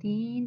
3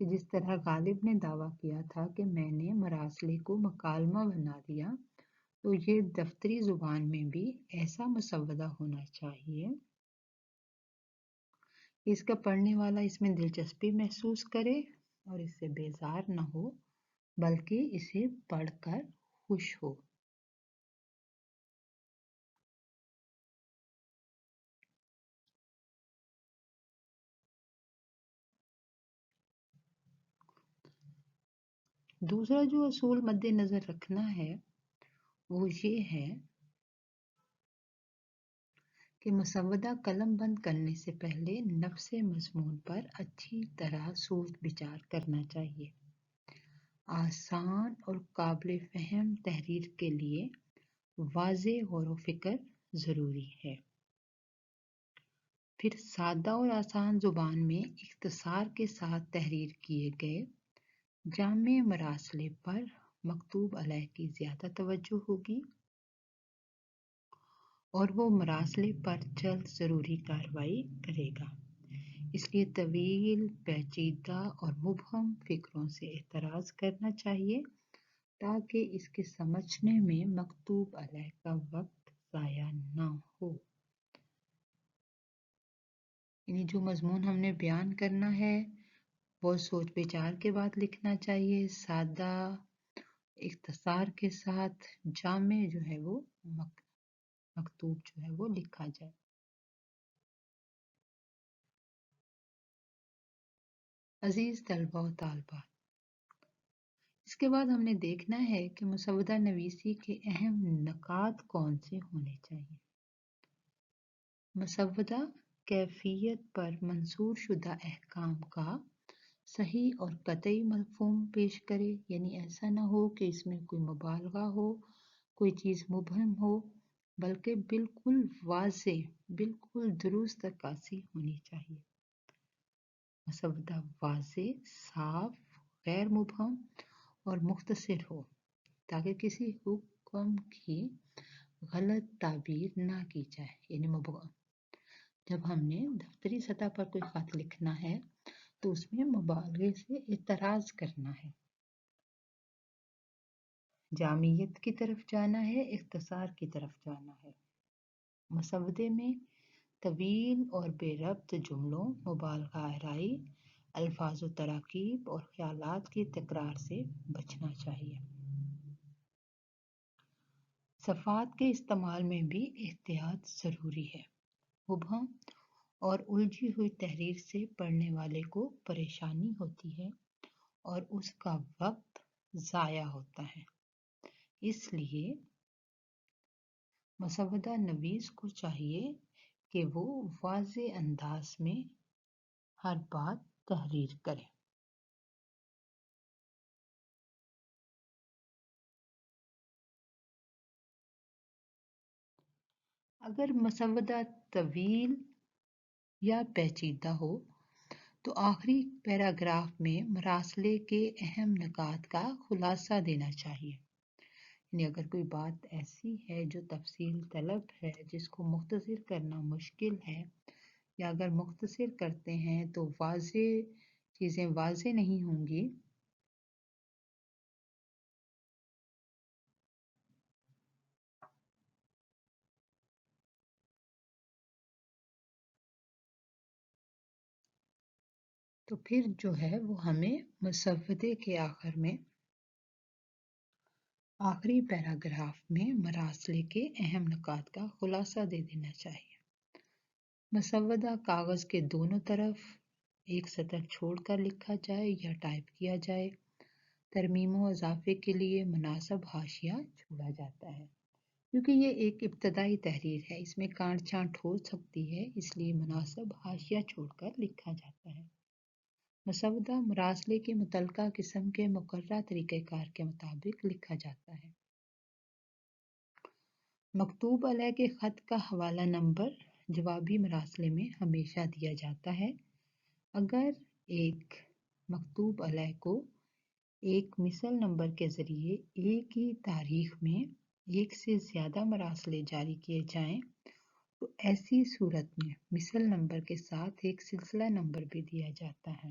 کہ جس طرح غالب نے دعویٰ کیا تھا کہ میں نے مراسلے کو مکالمہ بنا دیا، تو یہ دفتری زبان میں بھی ایسا مسودہ ہونا چاہیے کہ اس کا پڑھنے والا اس میں دلچسپی محسوس کرے اور اس سے بیزار نہ ہو، بلکہ اسے پڑھ کر خوش ہو۔ دوسرا جو اصول مد نظر رکھنا ہے وہ یہ ہے کہ مسودہ قلم بند کرنے سے پہلے نفس مضمون پر اچھی طرح سوچ بچار کرنا چاہیے۔ آسان اور قابل فہم تحریر کے لیے واضح غور و فکر ضروری ہے۔ پھر سادہ اور آسان زبان میں اختصار کے ساتھ تحریر کیے گئے جامع مراسلے پر مکتوب علیہ کی زیادہ توجہ ہوگی اور وہ مراسلے پر جلد ضروری کارروائی کرے گا۔ اس لیے طویل، پیچیدہ اور مبہم فکروں سے احتراز کرنا چاہیے تاکہ اس کے سمجھنے میں مکتوب علیہ کا وقت ضائع نہ ہو۔ یعنی جو مضمون ہم نے بیان کرنا ہے وہ سوچ بچار کے بعد لکھنا چاہیے، سادہ اختصار کے ساتھ جامع جو ہے وہ مکتوب جو ہے وہ لکھا جائے۔ عزیز طلبہ و طالبات، اس کے بعد ہم نے دیکھنا ہے کہ مسودہ نویسی کے اہم نکات کون سے ہونے چاہیے۔ مسودہ کیفیت پر منصور شدہ احکام کا صحیح اور قطعی مفہوم پیش کرے، یعنی ایسا نہ ہو کہ اس میں کوئی مبالغہ ہو، کوئی چیز مبہم ہو، بلکہ بالکل واضح، بالکل درست عکاسی ہونی چاہیے۔ مسودہ واضح، صاف، غیر مبہم اور مختصر ہو تاکہ کسی حکم کی غلط تعبیر نہ کی جائے۔ یعنی جب ہم نے دفتری سطح پر کوئی خط لکھنا ہے تو اس میں مبالغے سے اعتراض کرنا ہے، جامعیت کی طرف جانا ہے، اختصار کی طرف جانا ہے۔ مسودے میں طویل اور بے ربط جملوں، مبالغہ آرائی، الفاظ و تراکیب اور خیالات کی تکرار سے بچنا چاہیے۔ صفات کے استعمال میں بھی احتیاط ضروری ہے۔ مبہم اور الجھی ہوئی تحریر سے پڑھنے والے کو پریشانی ہوتی ہے اور اس کا وقت ضائع ہوتا ہے۔ اس لیے مسودہ نویس کو چاہیے کہ وہ واضح انداز میں ہر بات تحریر کرے۔ اگر مسودہ طویل یا پیچیدہ ہو تو آخری پیراگراف میں مراسلے کے اہم نکات کا خلاصہ دینا چاہیے۔ یعنی اگر کوئی بات ایسی ہے جو تفصیل طلب ہے، جس کو مختصر کرنا مشکل ہے، یا اگر مختصر کرتے ہیں تو چیزیں واضح نہیں ہوں گی، تو پھر جو ہے وہ ہمیں مسودے کے آخر میں آخری پیراگراف میں مراسلے کے اہم نکات کا خلاصہ دے دینا چاہیے۔ مسودہ کاغذ کے دونوں طرف ایک سطر چھوڑ کر لکھا جائے یا ٹائپ کیا جائے۔ ترمیم و اضافے کے لیے مناسب حاشیہ چھوڑا جاتا ہے، کیونکہ یہ ایک ابتدائی تحریر ہے، اس میں کانٹ چھانٹ ہو سکتی ہے، اس لیے مناسب حاشیہ چھوڑ کر لکھا جاتا ہے۔ مسودہ مراسلے کی متعلقہ قسم کے مقررہ طریقہ کار کے مطابق لکھا جاتا ہے۔ مکتوب علیہ کے خط کا حوالہ نمبر جوابی مراسلے میں ہمیشہ دیا جاتا ہے۔ اگر ایک مکتوب علیہ کو ایک مثل نمبر کے ذریعے ایک ہی تاریخ میں ایک سے زیادہ مراسلے جاری کیے جائیں تو ایسی صورت میں مثل نمبر کے ساتھ ایک سلسلہ نمبر بھی دیا جاتا ہے۔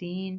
3,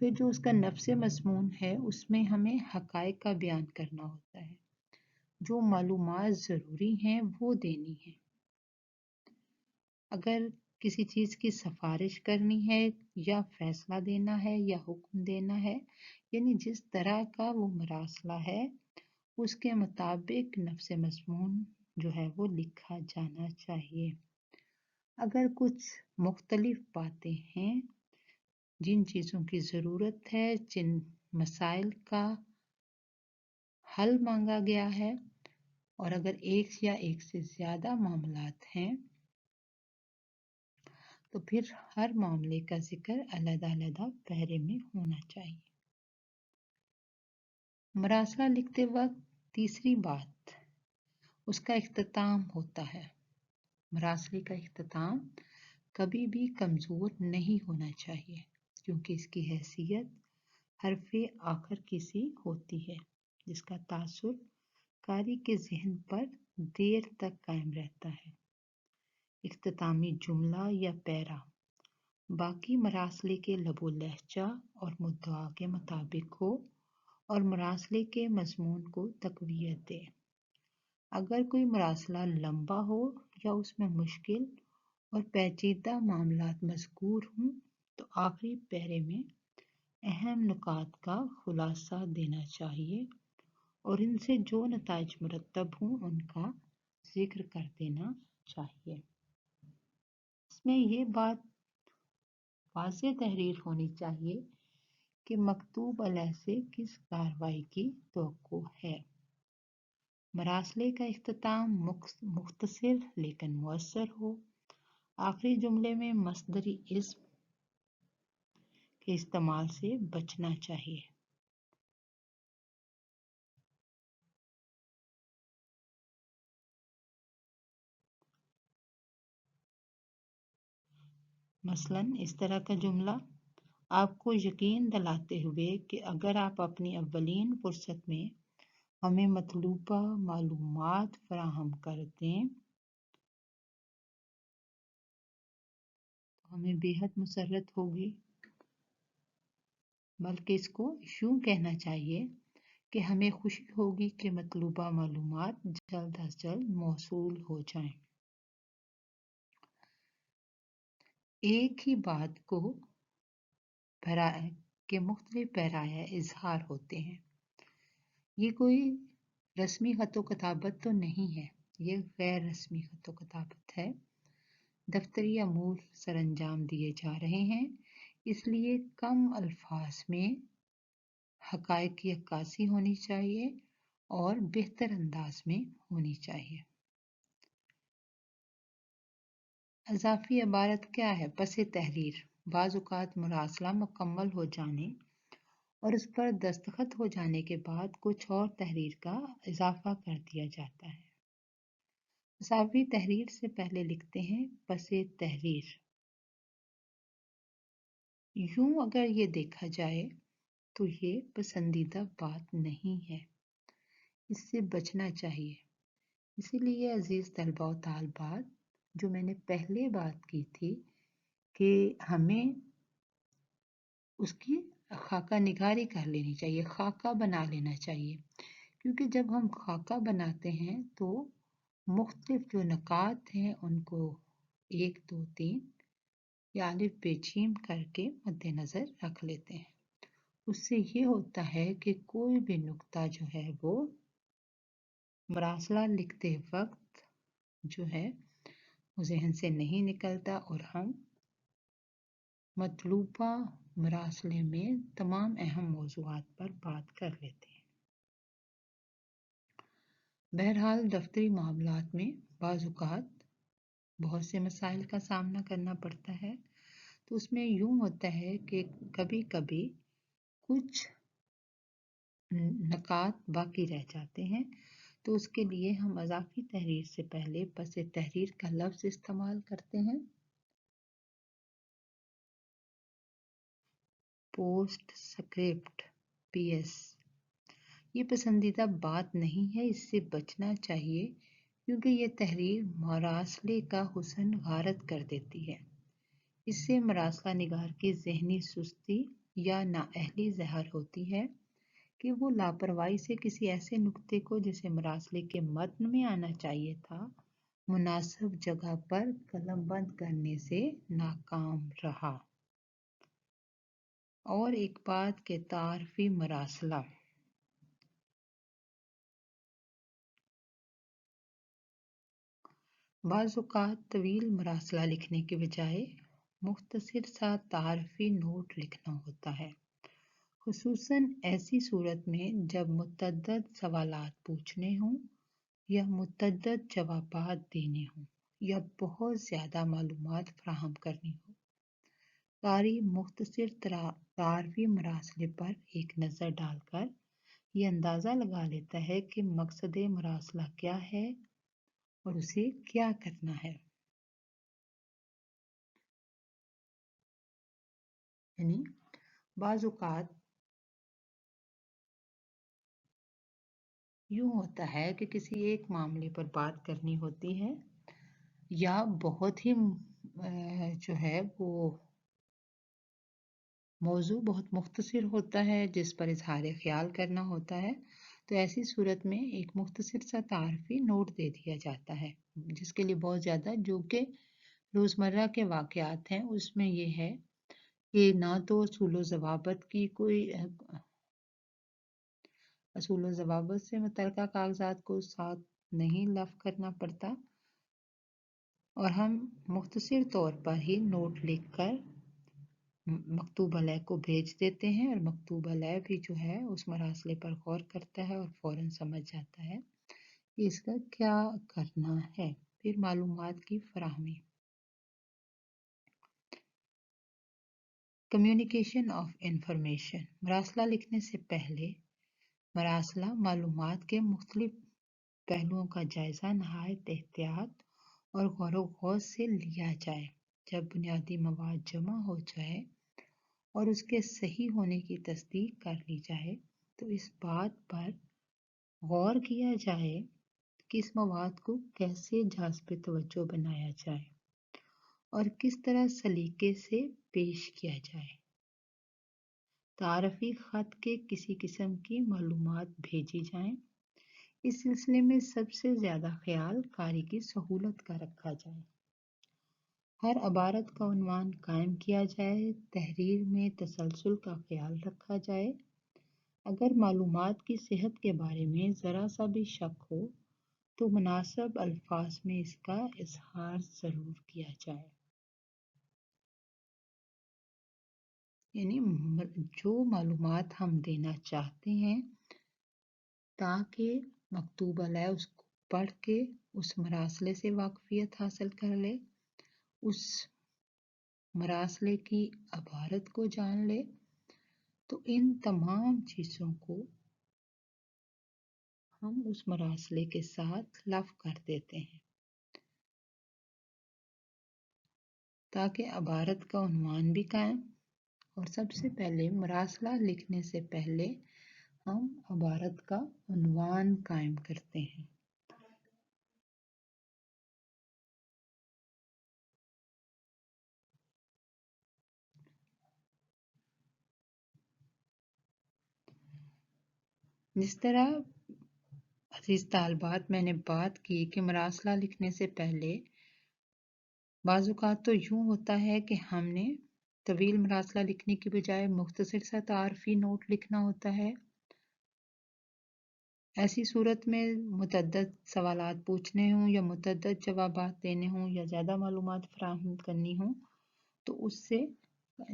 پھر جو اس کا نفس مضمون ہے اس میں ہمیں حقائق کا بیان کرنا ہوتا ہے، جو معلومات ضروری ہیں وہ دینی ہے۔ اگر کسی چیز کی سفارش کرنی ہے یا فیصلہ دینا ہے یا حکم دینا ہے، یعنی جس طرح کا وہ مراسلہ ہے اس کے مطابق نفس مضمون جو ہے وہ لکھا جانا چاہیے۔ اگر کچھ مختلف باتیں ہیں، جن چیزوں کی ضرورت ہے، جن مسائل کا حل مانگا گیا ہے، اور اگر ایک یا ایک سے زیادہ معاملات ہیں تو پھر ہر معاملے کا ذکر علیحدہ علیحدہ پیرے میں ہونا چاہیے۔ مراسلہ لکھتے وقت تیسری بات اس کا اختتام ہوتا ہے۔ مراسلے کا اختتام کبھی بھی کمزور نہیں ہونا چاہیے، کیونکہ اس کی حیثیت حرف آخر کی سی ہوتی ہے، جس کا تاثر قاری کے ذہن پر دیر تک قائم رہتا ہے۔ اختتامی جملہ یا پیرا باقی مراسلے کے لب و لہجہ اور مدعا کے مطابق ہو اور مراسلے کے مضمون کو تقویت دے۔ اگر کوئی مراسلہ لمبا ہو یا اس میں مشکل اور پیچیدہ معاملات مذکور ہوں تو آخری پیرے میں اہم نکات کا خلاصہ دینا چاہیے اور ان سے جو نتائج مرتب ہوں ان کا ذکر کر دینا چاہیے۔ اس میں یہ بات واضح تحریر ہونی چاہیے کہ مکتوب علیہ سے کس کارروائی کی توقع ہے۔ مراسلے کا اختتام مختصر لیکن مؤثر ہو۔ آخری جملے میں مصدری اسم کے استعمال سے بچنا چاہیے۔ مثلاً اس طرح کا جملہ آپ کو یقین دلاتے ہوئے کہ اگر آپ اپنی اولین فرصت میں ہمیں مطلوبہ معلومات فراہم کر دیں تو ہمیں بے حد مسرت ہوگی، بلکہ اس کو یوں کہنا چاہیے کہ ہمیں خوشی ہوگی کہ مطلوبہ معلومات جلد از جلد موصول ہو جائیں۔ ایک ہی بات کو کے مختلف پیرایہ اظہار ہوتے ہیں۔ یہ کوئی رسمی خط و کتابت تو نہیں ہے، یہ غیر رسمی خط و کتابت ہے۔ دفتری امور سر انجام دیے جا رہے ہیں، اس لیے کم الفاظ میں حقائق کی عکاسی ہونی چاہیے اور بہتر انداز میں ہونی چاہیے۔ اضافی عبارت کیا ہے؟ پس تحریر بعض اوقات مراسلہ مکمل ہو جانے اور اس پر دستخط ہو جانے کے بعد کچھ اور تحریر کا اضافہ کر دیا جاتا ہے۔ اضافی تحریر سے پہلے لکھتے ہیں پس تحریر۔ یوں اگر یہ دیکھا جائے تو یہ پسندیدہ بات نہیں ہے، اس سے بچنا چاہیے۔ اسی لیے عزیز طلباء و طالبات، جو میں نے پہلے بات کی تھی کہ ہمیں اس کی خاکہ نگاری کر لینی چاہیے، خاکہ بنا لینا چاہیے، کیونکہ جب ہم خاکہ بناتے ہیں تو مختلف جو نکات ہیں ان کو 1 2 3 یا الف بے چیم کر کے مد نظر رکھ لیتے ہیں۔ اس سے یہ ہوتا ہے کہ کوئی بھی نقطہ جو ہے وہ مراسلہ لکھتے وقت جو ہے وہ ذہن سے نہیں نکلتا اور ہم مطلوبہ مراسلے میں تمام اہم موضوعات پر بات کر لیتے ہیں۔ بہرحال دفتری معاملات میں بعض اوقات بہت سے مسائل کا سامنا کرنا پڑتا ہے، تو اس میں یوں ہوتا ہے کہ کبھی کبھی کچھ نکات باقی رہ جاتے ہیں، تو اس کے لیے ہم اضافی تحریر سے پہلے پس تحریر کا لفظ استعمال کرتے ہیں۔ پوسٹ سکرپٹ پی ایس یہ پسندیدہ بات نہیں ہے، اس سے بچنا چاہیے کیونکہ یہ تحریر مراسلے کا حسن غارت کر دیتی ہے۔ اس سے مراسلہ نگار کی ذہنی سستی یا نااہلی ظاہر ہوتی ہے کہ وہ لاپرواہی سے کسی ایسے نقطے کو جسے مراسلے کے متن میں آنا چاہیے تھا مناسب جگہ پر قلم بند کرنے سے ناکام رہا۔ اور ایک بات کہ تعارفی مراسلہ بعض اوقات طویل مراسلہ لکھنے کے بجائے مختصر سا تعارفی نوٹ لکھنا ہوتا ہے، خصوصاً ایسی صورت میں جب متعدد سوالات پوچھنے ہوں یا متعدد جوابات دینے ہوں یا بہت زیادہ معلومات فراہم کرنی ہو۔ قاری مختصر تعارفی مراسلے پر ایک نظر ڈال کر یہ اندازہ لگا لیتا ہے کہ مقصد مراسلہ کیا ہے اور اسے کیا کرنا ہے۔ یعنی بعض اوقات یوں ہوتا ہے کہ کسی ایک معاملے پر بات کرنی ہوتی ہے یا بہت ہی جو ہے وہ موضوع بہت مختصر ہوتا ہے جس پر اظہار خیال کرنا ہوتا ہے، تو ایسی صورت میں ایک مختصر سا تعارفی نوٹ دے دیا جاتا ہے، جس کے لیے بہت زیادہ جو کہ روزمرہ کے واقعات ہیں اس میں یہ ہے کہ نہ تو اصول و ضوابط کی کوئی اصول و ضوابط سے متعلقہ کاغذات کو ساتھ نہیں لفظ کرنا پڑتا اور ہم مختصر طور پر ہی نوٹ لکھ کر مکتوب علیہ کو بھیج دیتے ہیں، اور مکتوب علیہ بھی جو ہے اس مراسلے پر غور کرتا ہے اور فوراً سمجھ جاتا ہے کہ اس کا کیا کرنا ہے۔ پھر معلومات کی فراہمی، کمیونیکیشن آف انفارمیشن، مراسلہ لکھنے سے پہلے مراسلہ معلومات کے مختلف پہلوؤں کا جائزہ نہایت احتیاط اور غور و خوض سے لیا جائے۔ جب بنیادی مواد جمع ہو جائے اور اس کے صحیح ہونے کی تصدیق کر لی جائے تو اس بات پر غور کیا جائے کہ اس مواد کو کیسے جذب توجہ بنایا جائے اور کس طرح سلیقے سے پیش کیا جائے۔ تعارفی خط کے کسی قسم کی معلومات بھیجی جائیں، اس سلسلے میں سب سے زیادہ خیال قاری کی سہولت کا رکھا جائے۔ ہر عبارت کا عنوان قائم کیا جائے، تحریر میں تسلسل کا خیال رکھا جائے، اگر معلومات کی صحت کے بارے میں ذرا سا بھی شک ہو تو مناسب الفاظ میں اس کا اظہار ضرور کیا جائے۔ یعنی جو معلومات ہم دینا چاہتے ہیں تاکہ مکتوب علیہ اس کو پڑھ کے اس مراسلے سے واقفیت حاصل کر لے، اس مراسلے کی عبارت کو جان لے، تو ان تمام چیزوں کو ہم اس مراسلے کے ساتھ لفظ کر دیتے ہیں تاکہ عبارت کا عنوان بھی قائم، اور سب سے پہلے مراسلہ لکھنے سے پہلے ہم عبارت کا عنوان قائم کرتے ہیں۔ جس طرح عزیز طالبات میں نے بات کی کہ مراسلہ لکھنے سے پہلے بعض اوقات تو یوں ہوتا ہے کہ ہم نے طویل مراسلہ لکھنے کی بجائے مختصر سا تعارفی نوٹ لکھنا ہوتا ہے۔ ایسی صورت میں متعدد سوالات پوچھنے ہوں یا متعدد جوابات دینے ہوں یا زیادہ معلومات فراہم کرنی ہوں تو اس سے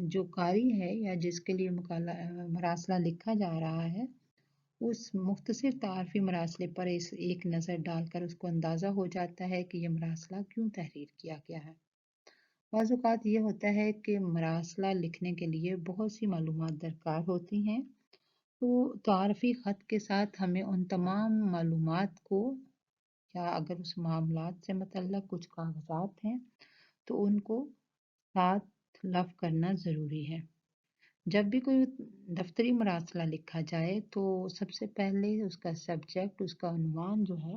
جو قاری ہے یا جس کے لیے مراسلہ لکھا جا رہا ہے اس مختصر تعارفی مراسلے پر ایک نظر ڈال کر اس کو اندازہ ہو جاتا ہے کہ یہ مراسلہ کیوں تحریر کیا گیا ہے۔ بعض اوقات یہ ہوتا ہے کہ مراسلہ لکھنے کے لیے بہت سی معلومات درکار ہوتی ہیں، تو تعارفی خط کے ساتھ ہمیں ان تمام معلومات کو یا اگر اس معاملات سے متعلق کچھ کاغذات ہیں تو ان کو ساتھ لفظ کرنا ضروری ہے۔ جب بھی کوئی دفتری مراسلہ لکھا جائے تو سب سے پہلے اس کا سبجیکٹ، اس کا عنوان جو ہے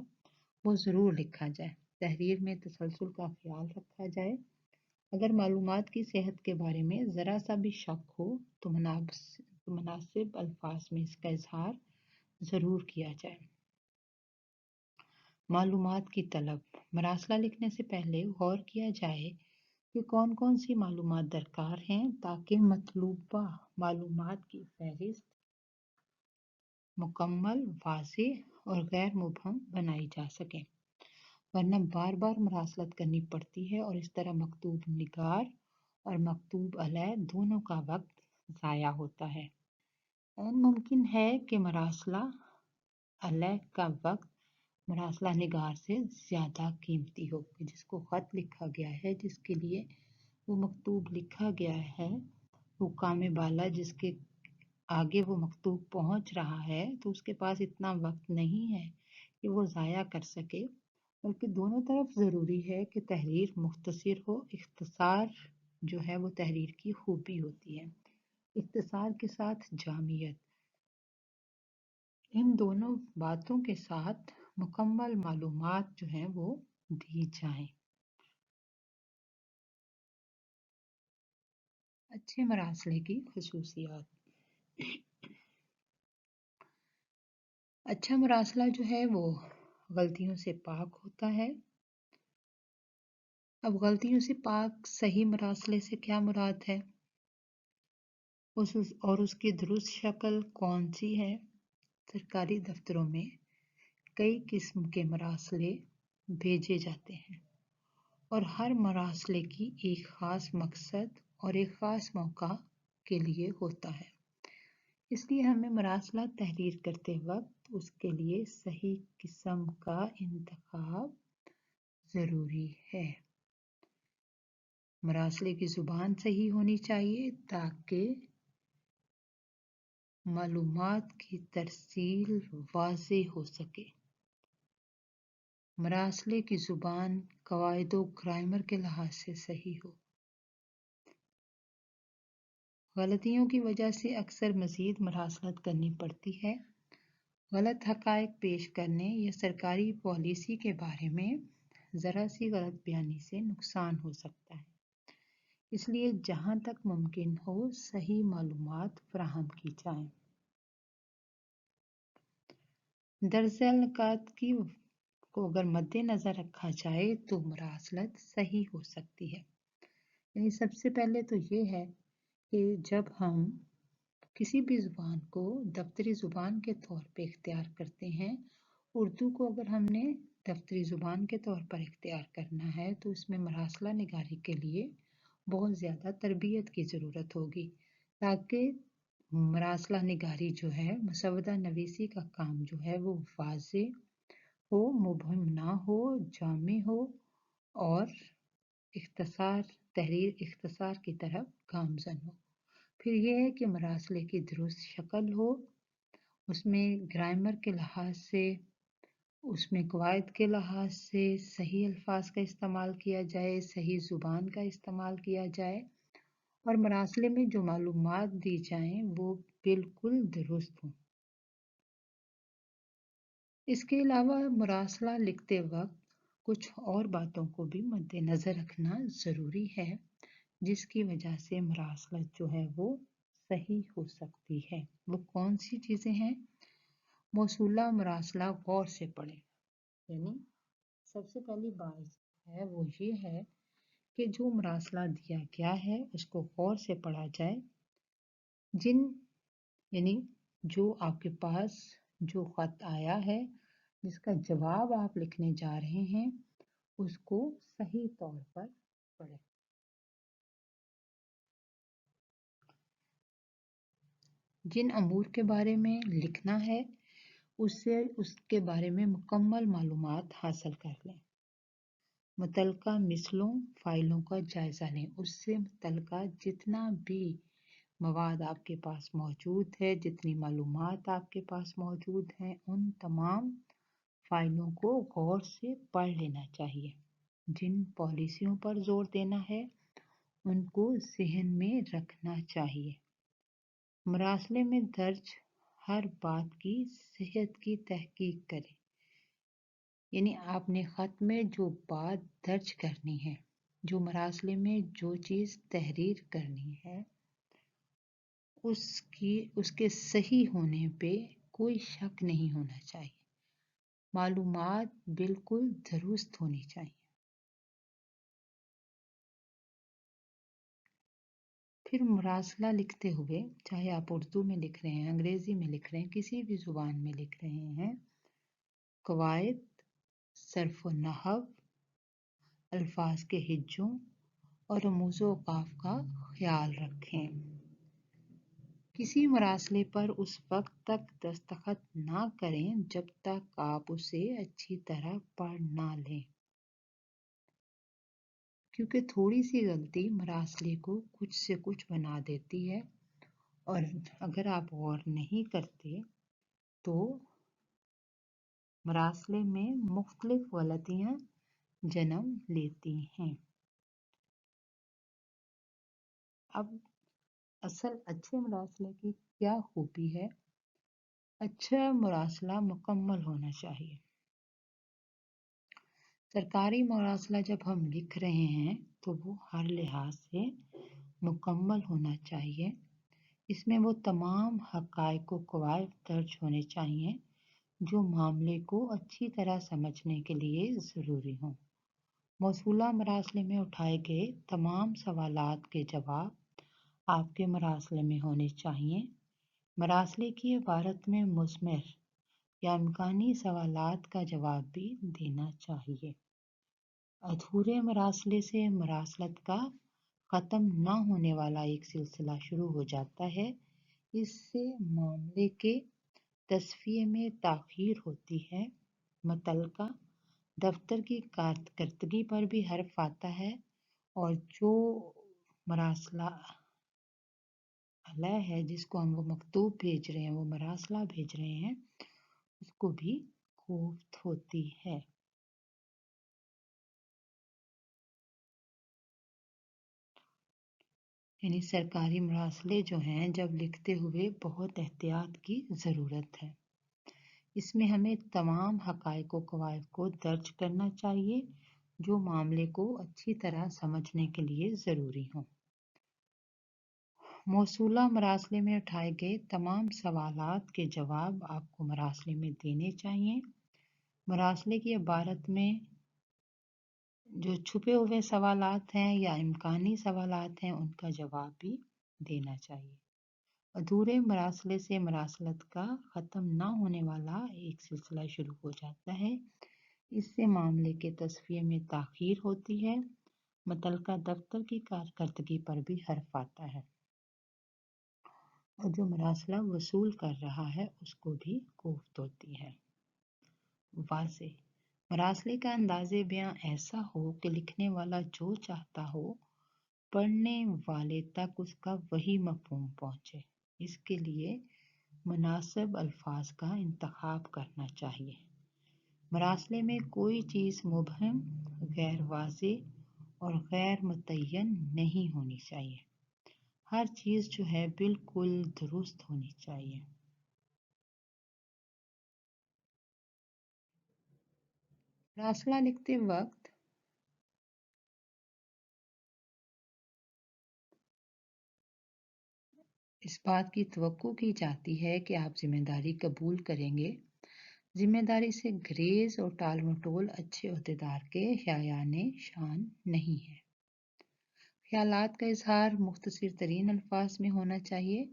وہ ضرور لکھا جائے، تحریر میں تسلسل کا خیال رکھا جائے اگر معلومات کی صحت کے بارے میں ذرا سا بھی شک ہو تو مناسب الفاظ میں اس کا اظہار ضرور کیا جائے۔ معلومات کی طلب: مراسلہ لکھنے سے پہلے غور کیا جائے کہ کون کون سی معلومات درکار ہیں تاکہ مطلوبہ معلومات کی فہرست مکمل، واضح اور غیر مبہم بنائی جا سکے، ورنہ بار بار مراسلت کرنی پڑتی ہے اور اس طرح مکتوب نگار اور مکتوب علیہ دونوں کا وقت ضائع ہوتا ہے۔ عین ممکن ہے کہ مراسلہ علیہ کا وقت مراسلہ نگار سے زیادہ قیمتی ہو، جس کو خط لکھا گیا ہے، جس کے لیے وہ مکتوب لکھا گیا ہے، حکام بالا جس کے آگے وہ مکتوب پہنچ رہا ہے، تو اس کے پاس اتنا وقت نہیں ہے کہ وہ ضائع کر سکے، بلکہ دونوں طرف ضروری ہے کہ تحریر مختصر ہو۔ اختصار جو ہے وہ تحریر کی خوبی ہوتی ہے، اختصار کے ساتھ جامعیت، ان دونوں باتوں کے ساتھ مکمل معلومات جو ہیں وہ دی جائیں۔ اچھے مراسلے کی خصوصیات: اچھا مراسلہ جو ہے وہ غلطیوں سے پاک ہوتا ہے۔ اب غلطیوں سے پاک صحیح مراسلے سے کیا مراد ہے اور اس کی درست شکل کون سی ہے؟ سرکاری دفتروں میں کئی قسم کے مراسلے بھیجے جاتے ہیں اور ہر مراسلے کی ایک خاص مقصد اور ایک خاص موقع کے لیے ہوتا ہے۔ اس لیے ہمیں مراسلہ تحریر کرتے وقت اس کے لیے صحیح قسم کا انتخاب ضروری ہے۔ مراسلے کی زبان صحیح ہونی چاہیے تاکہ معلومات کی ترسیل واضح ہو سکے۔ مراسلے کی زبان قواعد و گرامر کے لحاظ سے صحیح ہو۔ غلطیوں کی وجہ سے اکثر مزید مراسلت کرنی پڑتی ہے۔ غلط حقائق پیش کرنے یا سرکاری پالیسی کے بارے میں ذرا سی غلط بیانی سے نقصان ہو سکتا ہے، اس لیے جہاں تک ممکن ہو صحیح معلومات فراہم کی جائیں۔ درج ذیل نکات کو اگر مد نظر رکھا جائے تو مراسلت صحیح ہو سکتی ہے۔ یعنی سب سے پہلے تو یہ ہے کہ جب ہم کسی بھی زبان کو دفتری زبان کے طور پہ اختیار کرتے ہیں، اردو کو اگر ہم نے دفتری زبان کے طور پر اختیار کرنا ہے تو اس میں مراسلہ نگاری کے لیے بہت زیادہ تربیت کی ضرورت ہوگی، تاکہ مراسلہ نگاری جو ہے، مسودہ نویسی کا کام جو ہے وہ واضح ہو، مبہم نہ ہو، جامع ہو اور تحریر اختصار کی طرف گامزن ہو۔ پھر یہ ہے کہ مراسلے کی درست شکل ہو، اس میں گرامر کے لحاظ سے، اس میں قواعد کے لحاظ سے صحیح الفاظ کا استعمال کیا جائے، صحیح زبان کا استعمال کیا جائے اور مراسلے میں جو معلومات دی جائیں وہ بالکل درست ہوں۔ اس کے علاوہ مراسلہ لکھتے وقت کچھ اور باتوں کو بھی مد نظر رکھنا ضروری ہے، جس کی وجہ سے مراسلت جو ہے وہ صحیح ہو سکتی ہے۔ وہ کون سی چیزیں ہیں؟ موصولہ مراسلہ غور سے پڑھیں، یعنی سب سے پہلی بات ہے وہ یہ ہے کہ جو مراسلہ دیا گیا ہے اس کو غور سے پڑھا جائے، یعنی جو آپ کے پاس جو خط آیا ہے، جس کا جواب آپ لکھنے جا رہے ہیں، اس کو صحیح طور پر پڑھیں۔ جن امور کے بارے میں لکھنا ہے اس کے بارے میں مکمل معلومات حاصل کر لیں۔ متعلقہ مثلوں، فائلوں کا جائزہ لیں۔ اس سے متعلقہ جتنا بھی مواد آپ کے پاس موجود ہے، جتنی معلومات آپ کے پاس موجود ہیں، ان تمام فائلوں کو غور سے پڑھ لینا چاہیے۔ جن پالیسیوں پر زور دینا ہے ان کو ذہن میں رکھنا چاہیے۔ مراسلے میں درج ہر بات کی صحت کی تحقیق کریں، یعنی آپ نے خط میں جو بات درج کرنی ہے جو مراسلے میں جو چیز تحریر کرنی ہے اس کے صحیح ہونے پہ کوئی شک نہیں ہونا چاہیے. معلومات بالکل درست ہونی چاہیے. پھر مراسلہ لکھتے ہوئے چاہے آپ اردو میں لکھ رہے ہیں، انگریزی میں لکھ رہے ہیں، کسی بھی زبان میں لکھ رہے ہیں، قواعد، صرف و نحو، الفاظ کے ہجوں اور رموز و اوقاف کا خیال رکھیں. کسی مراسلے پر اس وقت تک دستخط نہ کریں جب تک آپ اسے اچھی طرح پڑھ نہ لیں، کیونکہ تھوڑی سی غلطی مراسلے کو کچھ سے کچھ بنا دیتی ہے، اور اگر آپ غور نہیں کرتے تو مراسلے میں مختلف غلطیاں جنم لیتی ہیں. اب اصل اچھے مراسلے کی کیا خوبی ہے؟ اچھا مراسلہ مکمل ہونا چاہیے. سرکاری مراسلہ جب ہم لکھ رہے ہیں تو وہ ہر لحاظ سے مکمل ہونا چاہیے. اس میں وہ تمام حقائق و قواعد درج ہونے چاہیے جو معاملے کو اچھی طرح سمجھنے کے لیے ضروری ہوں. موصولہ مراسلے میں اٹھائے گئے تمام سوالات کے جواب آپ کے مراسلے میں ہونے چاہیے. مراسلے کی عبارت میں مثمر یا امکانی سوالات کا جواب بھی دینا چاہیے. ادھورے مراسلے سے مراسلت کا ختم نہ ہونے والا ایک سلسلہ شروع ہو جاتا ہے. اس سے معاملے کے تصفیے میں تاخیر ہوتی ہے. متعلقہ دفتر کی کارکردگی پر بھی حرف آتا ہے، اور جو مراسلہ علیہ ہے جس کو ہم وہ مکتوب بھیج رہے ہیں، وہ مراسلہ بھیج رہے ہیں، اس کو بھی کوفت ہوتی ہے. یعنی سرکاری مراسلے جو ہیں جب لکھتے ہوئے بہت احتیاط کی ضرورت ہے. اس میں ہمیں تمام حقائق و قواعد کو درج کرنا چاہیے جو معاملے کو اچھی طرح سمجھنے کے لیے ضروری ہوں. موصولہ مراسلے میں اٹھائے گئے تمام سوالات کے جواب آپ کو مراسلے میں دینے چاہیے. مراسلے کی عبارت میں جو چھپے ہوئے سوالات ہیں یا امکانی سوالات ہیں ان کا جواب بھی دینا چاہیے. ادھورے مراسلے سے مراسلت کا ختم نہ ہونے والا ایک سلسلہ شروع ہو جاتا ہے. اس سے معاملے کے تصفیے میں تاخیر ہوتی ہے. متعلقہ دفتر کی کارکردگی پر بھی حرف آتا ہے، اور جو مراسلہ وصول کر رہا ہے اس کو بھی کوفت ہوتی ہے. واضح مراسلے کا انداز بیاں ایسا ہو کہ لکھنے والا جو چاہتا ہو پڑھنے والے تک اس کا وہی مفہوم پہنچے. اس کے لیے مناسب الفاظ کا انتخاب کرنا چاہیے. مراسلے میں کوئی چیز مبہم، غیر واضح اور غیر متعین نہیں ہونی چاہیے. ہر چیز جو ہے بالکل درست ہونی چاہیے. مراسلہ لکھتے وقت اس بات کی توقع کی جاتی ہے کہ آپ ذمہ داری قبول کریں گے. ذمہ داری سے گریز اور ٹال مٹول اچھے عہدیدار کے شایان شان نہیں ہے. خیالات کا اظہار مختصر ترین الفاظ میں ہونا چاہیے،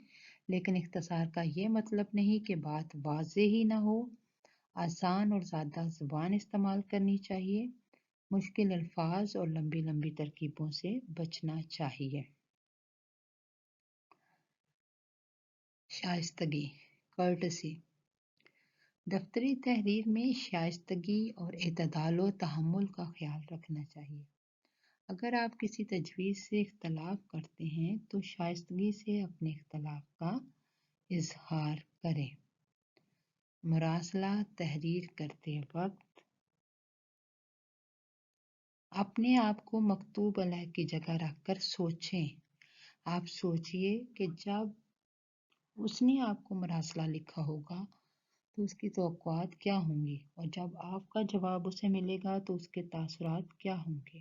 لیکن اختصار کا یہ مطلب نہیں کہ بات واضح ہی نہ ہو. آسان اور سادہ زبان استعمال کرنی چاہیے. مشکل الفاظ اور لمبی لمبی ترکیبوں سے بچنا چاہیے. شائستگی، کورٹسی. دفتری تحریر میں شائستگی اور اعتدال و تحمل کا خیال رکھنا چاہیے. اگر آپ کسی تجویز سے اختلاف کرتے ہیں تو شائستگی سے اپنے اختلاف کا اظہار کریں. مراسلہ تحریر کرتے وقت اپنے آپ کو مکتوب علیہ کی جگہ رکھ کر سوچیں. آپ سوچئے کہ جب اس نے آپ کو مراسلہ لکھا ہوگا تو اس کی توقعات کیا ہوں گی، اور جب آپ کا جواب اسے ملے گا تو اس کے تاثرات کیا ہوں گے.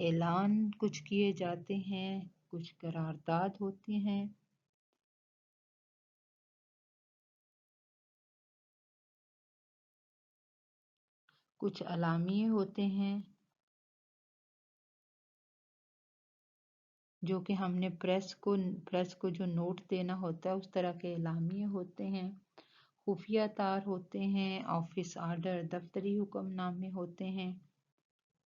اعلان کچھ کیے جاتے ہیں، کچھ قرارداد ہوتی ہیں، کچھ اعلامیے ہوتے ہیں جو کہ ہم نے پریس کو جو نوٹ دینا ہوتا ہے اس طرح کے اعلامیے ہوتے ہیں، خفیہ تار ہوتے ہیں، آفس آرڈر دفتری حکم نامے ہوتے ہیں،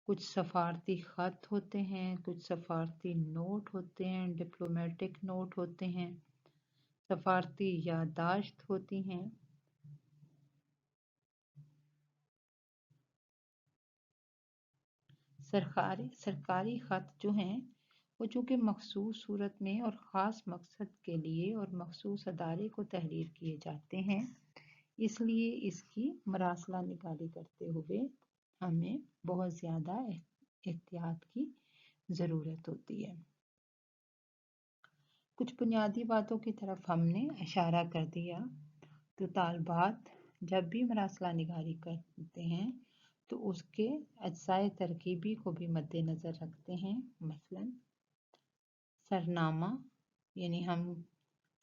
کچھ سفارتی خط ہوتے ہیں، کچھ سفارتی نوٹ ہوتے ہیں، ڈپلومیٹک نوٹ ہوتے ہیں، سفارتی یادداشت ہوتی ہیں۔ سرکاری خط جو ہیں وہ چونکہ مخصوص صورت میں اور خاص مقصد کے لیے اور مخصوص ادارے کو تحریر کیے جاتے ہیں، اس لیے اس کی مراسلہ نگاری کرتے ہوئے ہمیں بہت زیادہ احتیاط کی ضرورت ہوتی ہے۔ کچھ بنیادی باتوں کی طرف ہم نے اشارہ کر دیا، تو طالبات جب بھی مراسلہ نگاری کرتے ہیں تو اس کے اجزاء ترکیبی کو بھی مد نظر رکھتے ہیں۔ مثلا سرنامہ، یعنی ہم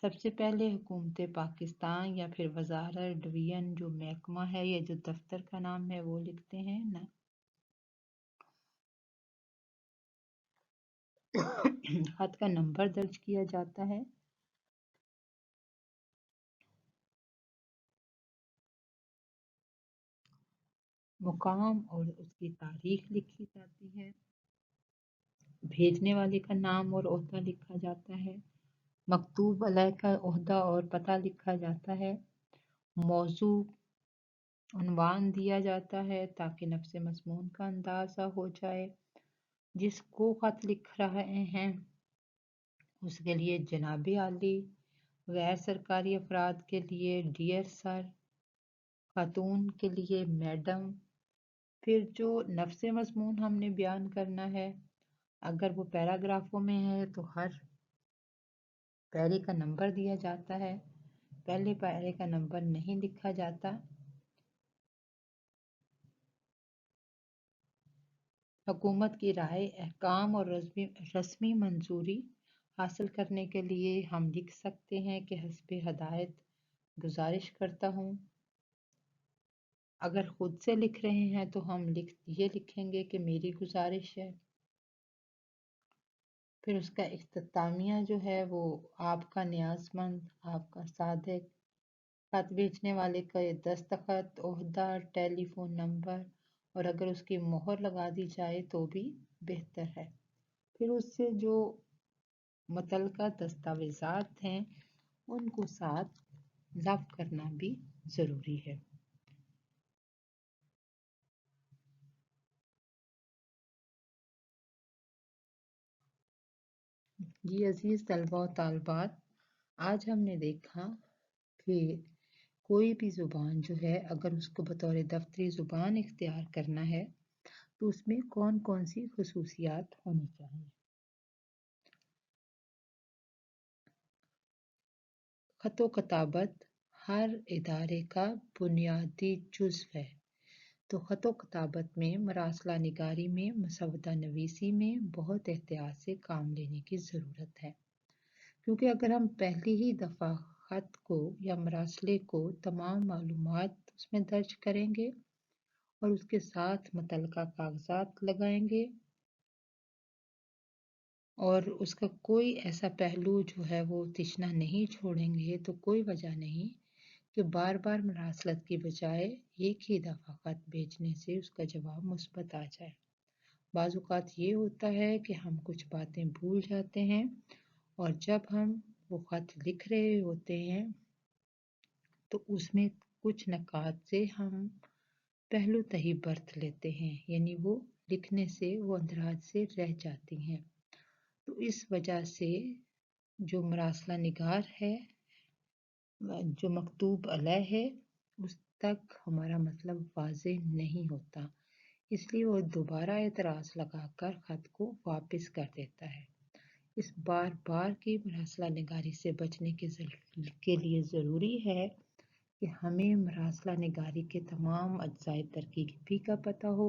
سب سے پہلے حکومت پاکستان یا پھر وزارت ڈویژن جو محکمہ ہے یا جو دفتر کا نام ہے وہ لکھتے ہیں نا۔ خط کا نمبر درج کیا جاتا ہے، مقام اور اس کی تاریخ لکھی جاتی ہے، بھیجنے والے کا نام اور عہدہ لکھا جاتا ہے، مکتوب علیہ کا عہدہ اور پتہ لکھا جاتا ہے، موضوع عنوان دیا جاتا ہے تاکہ نفس مضمون کا اندازہ ہو جائے، جس کو خط لکھ رہے ہیں اس کے لیے جناب عالی، غیر سرکاری افراد کے لیے ڈیئر سر، خاتون کے لیے میڈم۔ پھر جو نفس مضمون ہم نے بیان کرنا ہے، اگر وہ پیراگرافوں میں ہے تو ہر پیرے کا نمبر دیا جاتا ہے، پہلے پیرے کا نمبر نہیں لکھا جاتا۔ حکومت کی رائے، احکام اور رسمی منظوری حاصل کرنے کے لیے ہم لکھ سکتے ہیں کہ حسب ہدایت گزارش کرتا ہوں۔ اگر خود سے لکھ رہے ہیں تو ہم یہ لکھیں گے کہ میری گزارش ہے۔ پھر اس کا اختتامیہ جو ہے وہ آپ کا نیاز مند، آپ کا صادق، خط بیچنے والے کا دستخط، عہدہ، ٹیلی فون نمبر، اور اگر اس کی مہر لگا دی جائے تو بھی بہتر ہے۔ پھر اس سے جو متعلقہ دستاویزات ہیں ان کو ساتھ ضبط کرنا بھی ضروری ہے۔ جی عزیز طلبہ و طالبات، آج ہم نے دیکھا کہ کوئی بھی زبان جو ہے اگر اس کو بطور دفتری زبان اختیار کرنا ہے تو اس میں کون کون سی خصوصیات ہونی چاہیے۔ خط و کتابت ہر ادارے کا بنیادی جزو ہے، تو خط و کتابت میں مراسلہ نگاری میں مسودہ نویسی میں بہت احتیاط سے کام لینے کی ضرورت ہے، کیونکہ اگر ہم پہلی ہی دفعہ خط کو یا مراسلے کو تمام معلومات اس میں درج کریں گے اور اس کے ساتھ متعلقہ کاغذات لگائیں گے اور اس کا کوئی ایسا پہلو جو ہے وہ تشنا نہیں چھوڑیں گے تو کوئی وجہ نہیں کہ بار بار مراسلت کی بجائے ایک ہی دفعہ خط بھیجنے سے اس کا جواب مثبت آ جائے۔ بعض اوقات یہ ہوتا ہے کہ ہم کچھ باتیں بھول جاتے ہیں اور جب ہم وہ خط لکھ رہے ہوتے ہیں تو اس میں کچھ نکات سے ہم پہلو تہی برت لیتے ہیں، یعنی وہ لکھنے سے وہ اندراج سے رہ جاتی ہیں۔ تو اس وجہ سے جو مراسلہ نگار ہے، جو مکتوب علیہ ہے، اس تک ہمارا مطلب واضح نہیں ہوتا، اس لیے وہ دوبارہ اعتراض لگا کر خط کو واپس کر دیتا ہے۔ اس بار بار کی مراسلہ نگاری سے بچنے کے لیے ضروری ہے کہ ہمیں مراسلہ نگاری کے تمام اجزاء ترکیبی کا پتہ ہو